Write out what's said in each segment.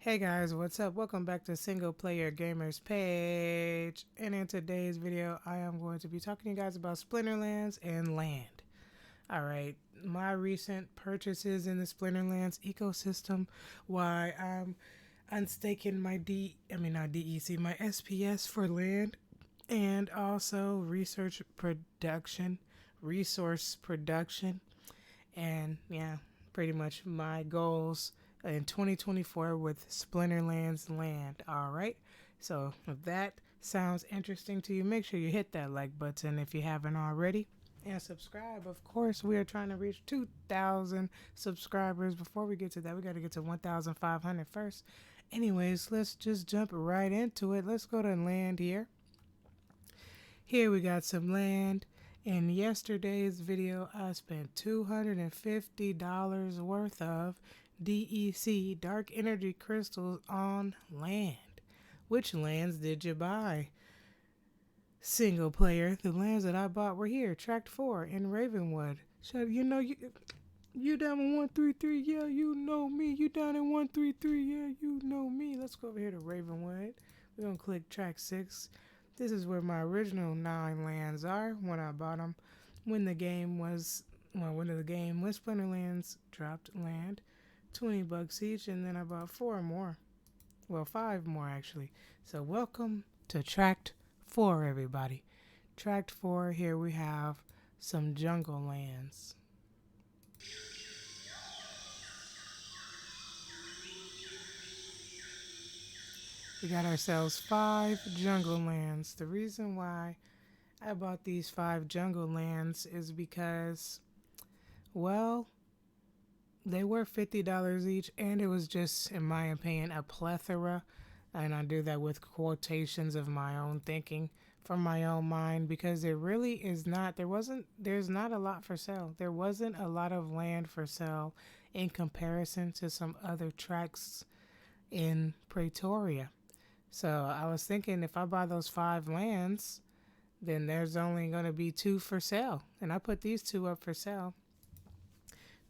Hey guys, what's up? Welcome back to Single Player Gamers page. And in today's video, I am going to be talking to you guys about Splinterlands and land. Alright, my recent purchases in the Splinterlands ecosystem, why I'm unstaking my not DEC, my SPS for land, and also resource production, and yeah, pretty much my goals in 2024 with Splinterlands land. All right. So if that sounds interesting to you, make sure you hit that like button if you haven't already. And subscribe. Of course, we are trying to reach 2,000 subscribers. Before we get to that, we got to get to 1,500 first. Anyways, let's just jump right into it. Let's go to land here. Here we got some land. In yesterday's video, I spent $250 worth of DEC Dark Energy Crystals on land. Which lands did you buy? Single player, the lands that I bought were here, Tract 4 in Ravenwood. So, you down in 133, yeah, you know me. You down in 133, yeah, you know me. Let's go over here to Ravenwood. We're going to click Tract 6. This is where my original 9 lands are when I bought them. When the game when Splinterlands dropped land, $20 each, and then I bought 4 more. Well, 5 more actually. So welcome to Tract 4, everybody. Tract 4, here we have some jungle lands. We got ourselves 5 jungle lands. The reason why I bought these 5 jungle lands is because, well, they were $50 each, and it was just, in my opinion, a plethora. And I do that with quotations of my own thinking from my own mind, because there really is not, there's not a lot for sale. There wasn't a lot of land for sale in comparison to some other tracts in Pretoria. So I was thinking, if I buy those 5 lands, then there's only going to be 2 for sale. And I put these 2 up for sale.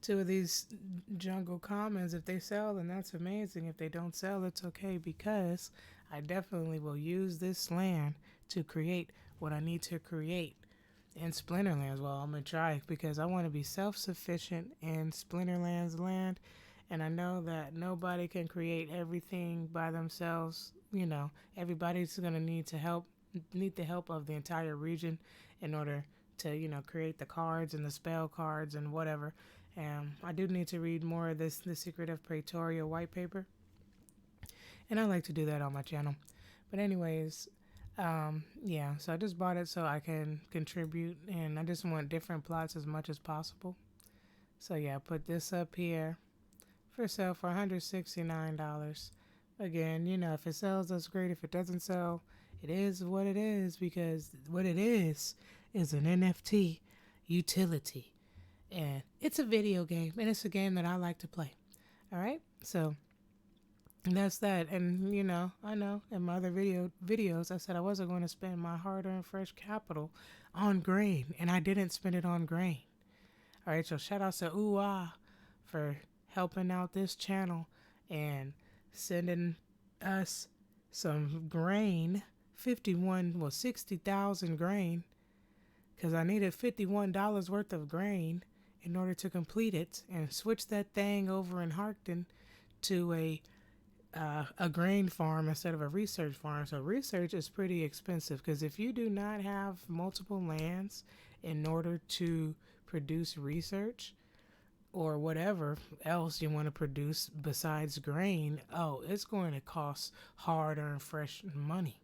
2 of these jungle commons, if they sell, then that's amazing. If they don't sell, it's okay, because I definitely will use this land to create what I need to create in Splinterlands. Well, I'm going to try, because I want to be self-sufficient in Splinterlands land. And I know that nobody can create everything by themselves. Everybody's going to need the help of the entire region in order to create the cards and the spell cards and whatever. And I do need to read more of The Secret of Pretoria white paper, and I like to do that on my channel. But anyways, yeah, so I just bought it so I can contribute, and I just want different plots as much as possible. So yeah, I put this up here for sale for $169. Again, if it sells, that's great. If it doesn't sell, it is what it is, because what it is an NFT utility. And it's a video game, and it's a game that I like to play. All right, so that's that. And I know in my other videos I said I wasn't going to spend my hard-earned fresh capital on grain, and I didn't spend it on grain. All right, so shout out to Ooh for helping out this channel and sending us some grain, 60,000 grain, because I needed $51 worth of grain in order to complete it and switch that thing over in Harkton to a grain farm instead of a research farm. So research is pretty expensive, because if you do not have multiple lands in order to produce research or whatever else you want to produce besides grain, it's going to cost hard-earned fresh money.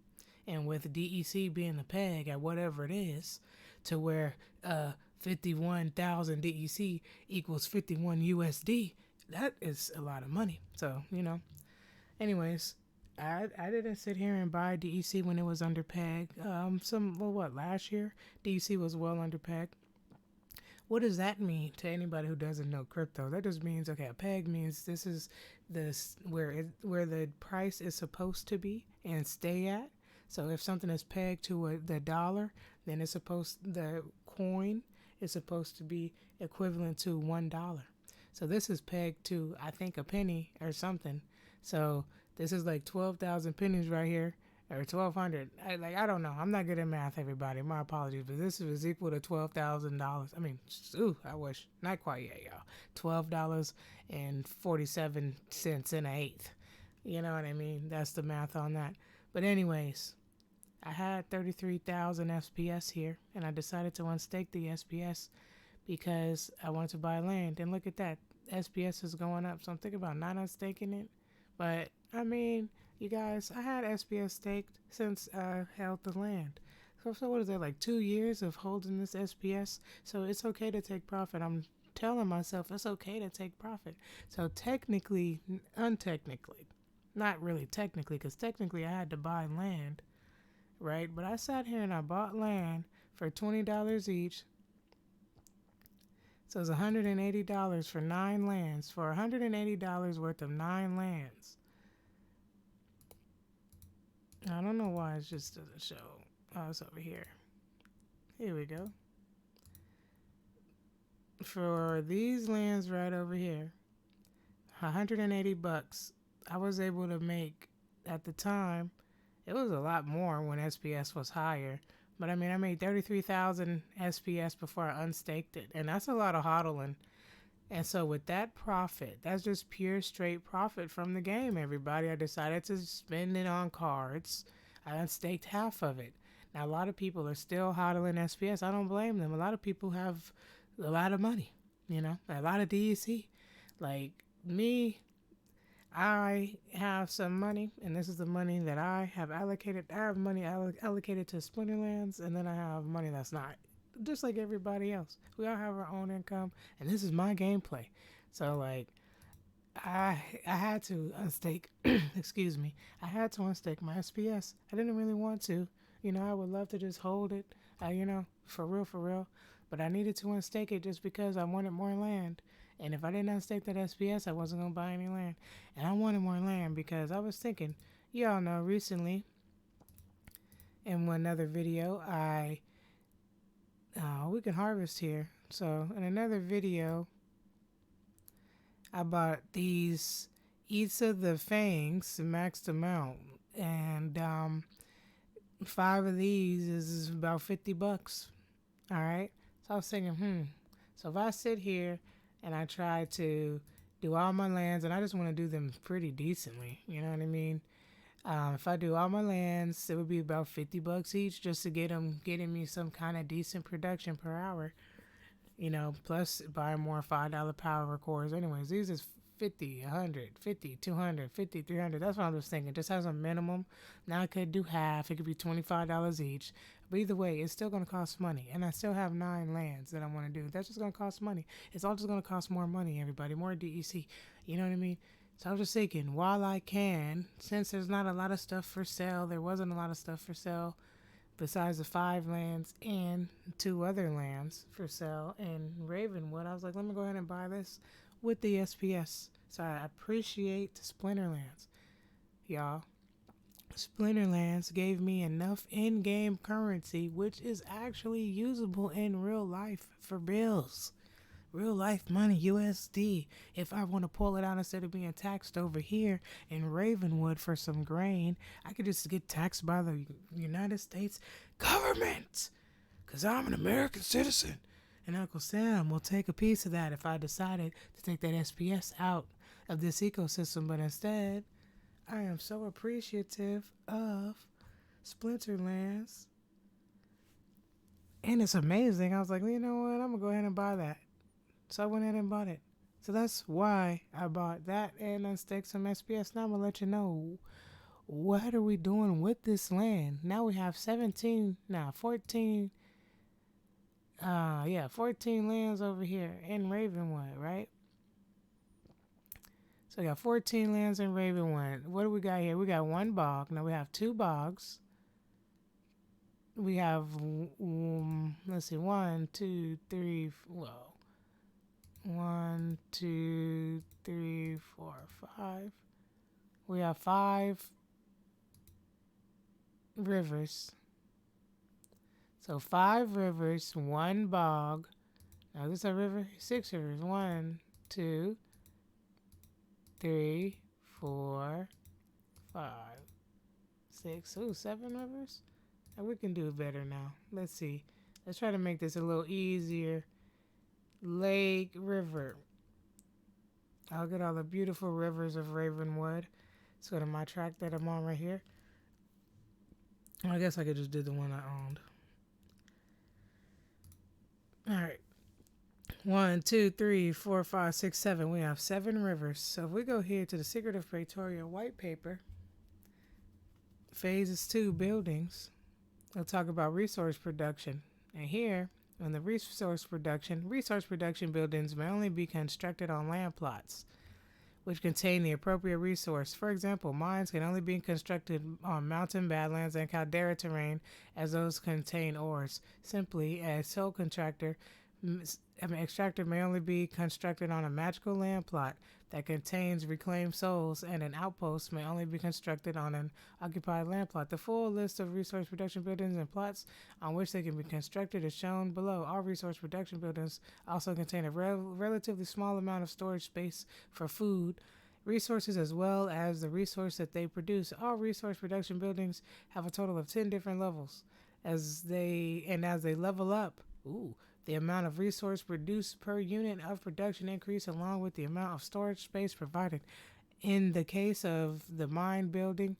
And with DEC being the peg at whatever it is, to where 51,000 DEC equals 51 USD, that is a lot of money. So, anyways, I didn't sit here and buy DEC when it was under peg. Last year DEC was well under peg. What does that mean to anybody who doesn't know crypto? That just means, okay, a peg means this is where the price is supposed to be and stay at. So if something is pegged to the dollar, then the coin is supposed to be equivalent to $1. So this is pegged to, I think, a penny or something. So this is like 12,000 pennies right here, or 1,200. I don't know. I'm not good at math, everybody. My apologies, but this is equal to $12,000. I mean, ooh, I wish not quite yet, y'all. $12.47 and an eighth. You know what I mean? That's the math on that. But anyways, I had 33,000 SPS here, and I decided to unstake the SPS because I wanted to buy land. And look at that, SPS is going up. So I'm thinking about not unstaking it. But I mean, you guys, I had SPS staked since I held the land. So what is that, like 2 years of holding this SPS? So it's okay to take profit. I'm telling myself it's okay to take profit. So technically, untechnically, not really technically, because technically I had to buy land, right? But I sat here and I bought land for $20 each. So it's $180 for 9 lands. For $180 worth of 9 lands. I don't know why it just doesn't show. Oh, it's over here. Here we go. For these lands right over here, $180. I was able to make, at the time, it was a lot more when SPS was higher. But I mean, I made 33,000 SPS before I unstaked it. And that's a lot of hodling. And so with that profit, that's just pure straight profit from the game, everybody. I decided to spend it on cards. I unstaked half of it. Now, a lot of people are still hodling SPS. I don't blame them. A lot of people have a lot of money, a lot of DEC. Like me, I have some money, and this is the money that I have allocated. I have money allocated to Splinterlands, and then I have money that's not. Just like everybody else, we all have our own income, and this is my gameplay. So like, I had to unstake. Excuse me. I had to unstake my SPS. I didn't really want to. I would love to just hold it. For real, for real. But I needed to unstake it just because I wanted more land. And if I didn't unstake that SPS, I wasn't gonna buy any land. And I wanted more land because I was thinking, y'all know, recently in one other video, we can harvest here. So in another video, I bought these Eats of the Fangs maxed amount, and 5 of these is about $50. All right. So I was thinking, So if I sit here and I try to do all my lands, and I just want to do them pretty decently, you know what I mean? If I do all my lands, it would be about $50 each just to getting me some kind of decent production per hour. Plus buy more $5 power cores. Anyways, these is 50, 100, 50, 200, 50, 300. That's what I was thinking. Just as a minimum. Now I could do half. It could be $25 each. But either way, it's still going to cost money. And I still have 9 lands that I want to do. That's just going to cost money. It's all just going to cost more money, everybody. More DEC. You know what I mean? So I was just thinking, while I can, since there's not a lot of stuff for sale, there wasn't a lot of stuff for sale besides the 5 lands and 2 other lands for sale in Ravenwood. I was like, let me go ahead and buy this with the SPS. So I appreciate Splinterlands, y'all. Splinterlands gave me enough in-game currency, which is actually usable in real life for bills. Real life money, USD. If I want to pull it out instead of being taxed over here in Ravenwood for some grain, I could just get taxed by the United States government. Because I'm an American citizen. And Uncle Sam will take a piece of that if I decided to take that SPS out of this ecosystem. But instead, I am so appreciative of Splinterlands. And it's amazing. I was like, you know what? I'm going to go ahead and buy that. So I went ahead and bought it. So that's why I bought that and unstaked some SPS. Now I'm going to let you know what are we doing with this land. Now we have 14 lands over here in Ravenwood, right? So we got 14 lands in Ravenwood. What do we got here? We got 1 bog. Now we have 2 bogs. We have, let's see, 1, 2, 3, 1, 2, 3, 4, 5. We have 5 rivers. So 5 rivers, 1 bog. Now this is a river, 6 rivers. 1, 2, 3, 4, 5, 6. Ooh, 7 rivers? And we can do better now. Let's see. Let's try to make this a little easier. Lake, river. I'll get all the beautiful rivers of Ravenwood. Let's go to my track that I'm on right here. I guess I could just do the one I owned. Alright. 1, 2, 3, 4, 5, 6, 7. We have 7 rivers. So if we go here to the Secret of Pretoria white paper, phases 2 buildings, we'll talk about resource production. And here, on the resource production buildings may only be constructed on land plots which contain the appropriate resource. For example, mines can only be constructed on mountain, badlands, and caldera terrain as those contain ores. Simply, a sole extractor may only be constructed on a magical land plot that contains reclaimed souls, and an outpost may only be constructed on an occupied land plot. The full list of resource production buildings and plots on which they can be constructed is shown below. All resource production buildings also contain a relatively small amount of storage space for food resources as well as the resource that they produce. All resource production buildings have a total of 10 different levels. As they level up, the amount of resource produced per unit of production increase along with the amount of storage space provided. In the case of the mine building,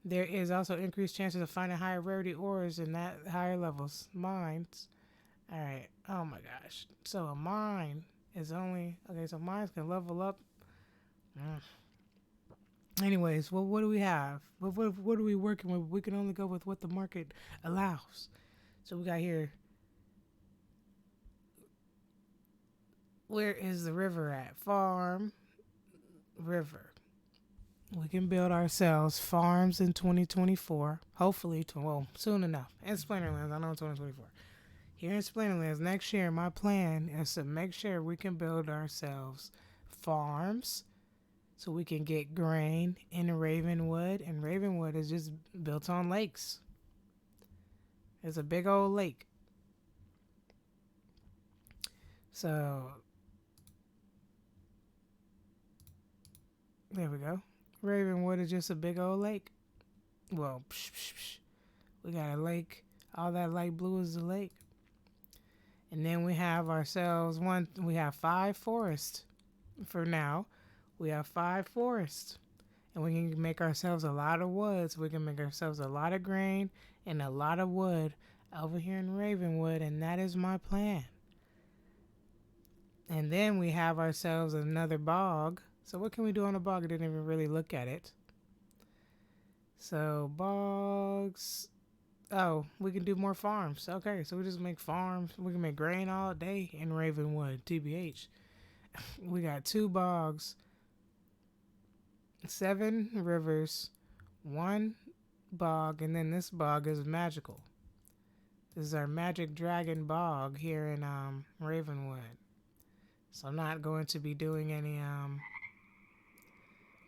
there is also increased chances of finding higher rarity ores in that higher levels. Mines. Alright. Oh my gosh. So a mine is only... Okay, so mines can level up. Anyways, well, what do we have? What are we working with? We can only go with what the market allows. So we got here... Where is the river at? Farm, river. We can build ourselves farms in 2024. Hopefully, soon enough. In Splinterlands, I know 2024. Here in Splinterlands, next year, my plan is to make sure we can build ourselves farms so we can get grain in Ravenwood. And Ravenwood is just built on lakes. It's a big old lake. So... there we go. Ravenwood is just a big old lake. Well, we got a lake. All that light blue is the lake. And then we have ourselves we have 5 forests for now. We have 5 forests. And we can make ourselves a lot of woods. We can make ourselves a lot of grain and a lot of wood over here in Ravenwood. And that is my plan. And then we have ourselves another bog. So what can we do on a bog? I didn't even really look at it. So bogs. Oh, we can do more farms. Okay, so we just make farms. We can make grain all day in Ravenwood, TBH. We got 2 bogs, 7 rivers, 1 bog, and then this bog is magical. This is our magic dragon bog here in Ravenwood. So I'm not going to be doing any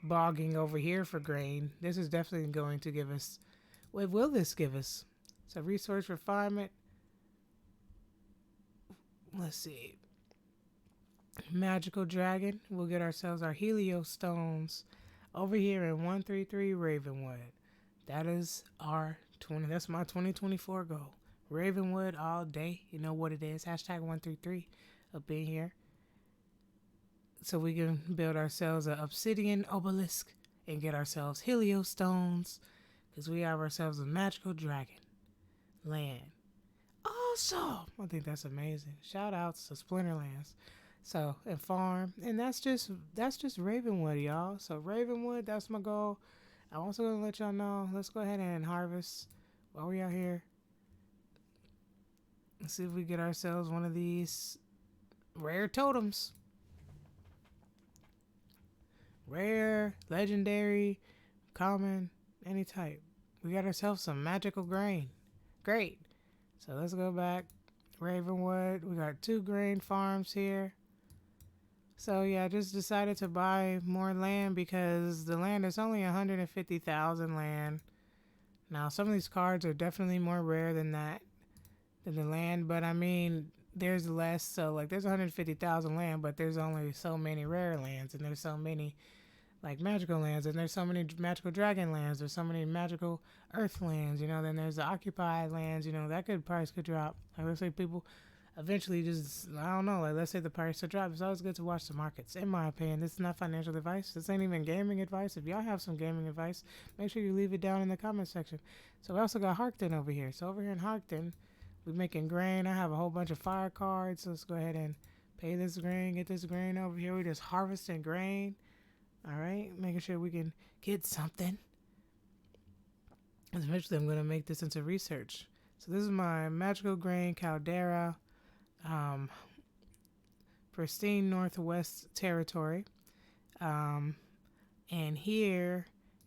bogging over here for grain. This is definitely going to give us... what will this give us? So resource refinement. Let's see. Magical dragon. We'll get ourselves our helio stones over here in 133 Ravenwood. That is our that's my 2024 goal. Ravenwood all day. You know what it is. Hashtag 133 up in here. So we can build ourselves an obsidian obelisk and get ourselves helio stones because we have ourselves a magical dragon land. Awesome! I think that's amazing. Shout outs to Splinterlands. So, and farm. And that's just Ravenwood, y'all. So Ravenwood, that's my goal. I'm also going to let y'all know. Let's go ahead and harvest while we out here. Let's see if we get ourselves one of these rare totems. Rare, legendary, common, any type. We got ourselves some magical grain. Great. So let's go back. Ravenwood. We got 2 grain farms here. So yeah, I just decided to buy more land because the land is only 150,000 land. Now some of these cards are definitely more rare than that, than the land. But I mean, there's less. So like there's 150,000 land, but there's only so many rare lands, and there's so many like magical lands, and there's so many magical dragon lands. There's so many magical earth lands. You know, then there's the occupied lands. You know, that could price could drop. Like let's say people eventually just I don't know. Like let's say the price will drop. It's always good to watch the markets. In my opinion, this is not financial advice. This ain't even gaming advice. If y'all have some gaming advice, make sure you leave it down in the comment section. So we also got Harkton over here. So over here in Harkton, we're making grain. I have a whole bunch of fire cards. Let's go ahead and pay this grain. Get this grain over here. We're just harvesting grain. All right, making sure we can get something. Eventually, I'm going to make this into research. So this is my magical grain caldera, um, pristine northwest territory. And here,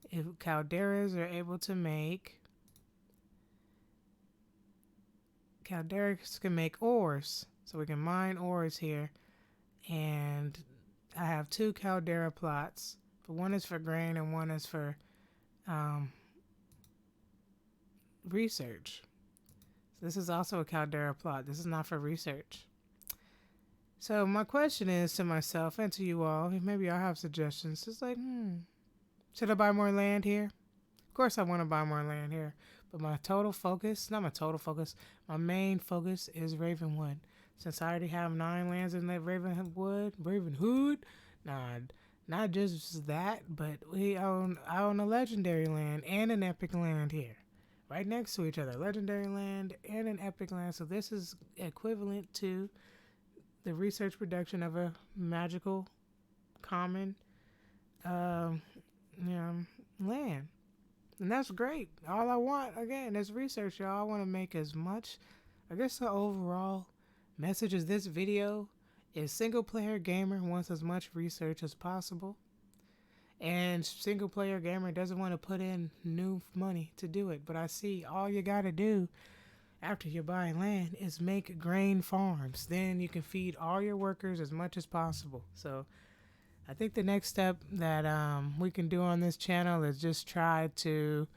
if calderas are able to make, calderas can make ores. So we can mine ores here. And I have 2 caldera plots. But one is for grain and one is for research. So this is also a caldera plot. This is not for research. So my question is to myself and to you all, maybe I have suggestions. It's like, should I buy more land here? Of course I want to buy more land here. But my total focus, not my total focus, my main focus is Ravenwood. Since I already have 9 lands in that Ravenhood, nah, not just that, but I own a legendary land and an epic land here. Right next to each other. Legendary land and an epic land. So this is equivalent to the research production of a magical common land. And that's great. All I want, again, is research, y'all. I want to make as much. I guess the overall message of this video is single player gamer wants as much research as possible. And single player gamer doesn't want to put in new money to do it. But I see all you got to do after you buy land is make grain farms. Then you can feed all your workers as much as possible. So I think the next step that we can do on this channel is just try to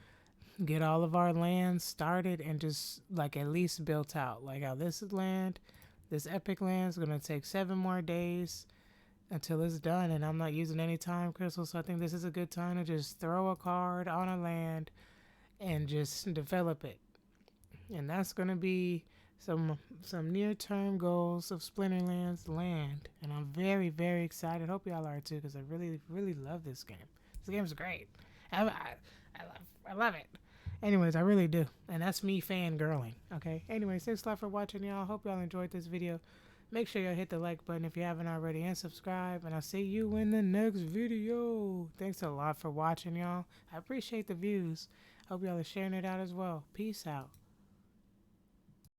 get all of our land started and just like at least built out. Like how this land, this epic land is going to take 7 more days until it's done, and I'm not using any time crystals, so I think this is a good time to just throw a card on a land and just develop it. And that's going to be some near-term goals of Splinterlands land, and I'm very, very excited. Hope y'all are too, because I really, really love this game. This game's great. I love it. Anyways, I really do, and that's me fangirling. Okay. Anyways, thanks a lot for watching, y'all. Hope y'all enjoyed this video. Make sure y'all hit the like button if you haven't already and subscribe. And I'll see you in the next video. Thanks a lot for watching, y'all. I appreciate the views. Hope y'all are sharing it out as well. Peace out.